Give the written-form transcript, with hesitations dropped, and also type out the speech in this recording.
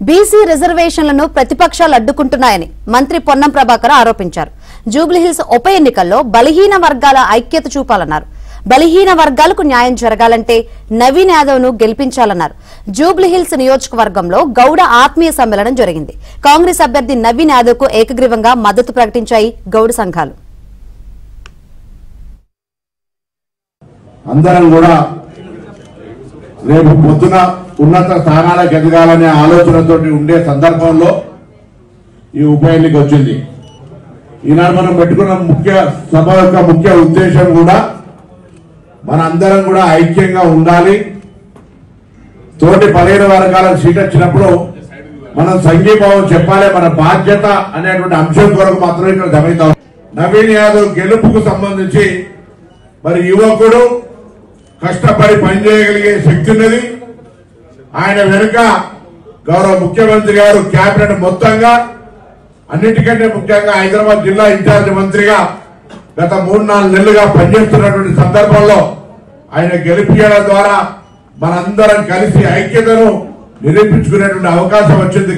BC రిజర్వేషన్లను ప్రతిపక్షాలు అడ్డుకుంటున్నాయని మంత్రి పొన్నం ప్రభాకర్ ఆరోపించారు. జూబ్లీహిల్స్ ఉప ఎన్నికల్లో బలహీన వర్గాల ఐక్యత చూపాలన్నారు. బలహీన వర్గాలకు న్యాయం జరగాలంటే నవీన్ యాదవ్ ను గెలిపించాలన్నారు. జూబ్లీహిల్స్ నియోజకవర్గంలో గౌడ ఆత్మీయ సమ్మేళనం జరిగింది. కాంగ్రెస్ అభ్యర్థి నవీన్ యాదవ్ కు ఏకగ్రీవంగా మద్దతు ప్రకటించాయి గౌడ సంఘాలు. అందరం కూడా రేపు పొద్దున ఉన్నత స్థానాలకు ఎదగాలనే ఆలోచనతో ఉండే సందర్భంలో ఈ ఉప ఎన్నిక వచ్చింది. ఈనాడు మనం పెట్టుకున్న సభ యొక్క ముఖ్య ఉద్దేశం కూడా మన అందరం కూడా ఐక్యంగా ఉండాలి. తోటి బలహీన వర్గాలకు సీట్ వచ్చినప్పుడు మనం సంఘీభావం చెప్పాలి, మన బాధ్యత అనేటువంటి అంశం కొరకు మాత్రమే ఇక్కడ గమనిద్దాం. నవీన్ యాదవ్ గెలుపుకు సంబంధించి మరి యువకుడు కష్టపడి పనిచేయగలిగే శక్తి ఉన్నది. ఆయన వెనుక గౌరవ ముఖ్యమంత్రి గారు కేబినెట్ మొత్తంగా అన్నిటికంటే ముఖ్యంగా హైదరాబాద్ జిల్లా ఇన్ఛార్జ్ మంత్రిగా గత 3-4 నెలలుగా పనిచేస్తున్నటువంటి సందర్భంలో ఆయన గెలిపించడం ద్వారా మనందరం కలిసి ఐక్యతను నిరూపించుకునేటువంటి అవకాశం వచ్చింది.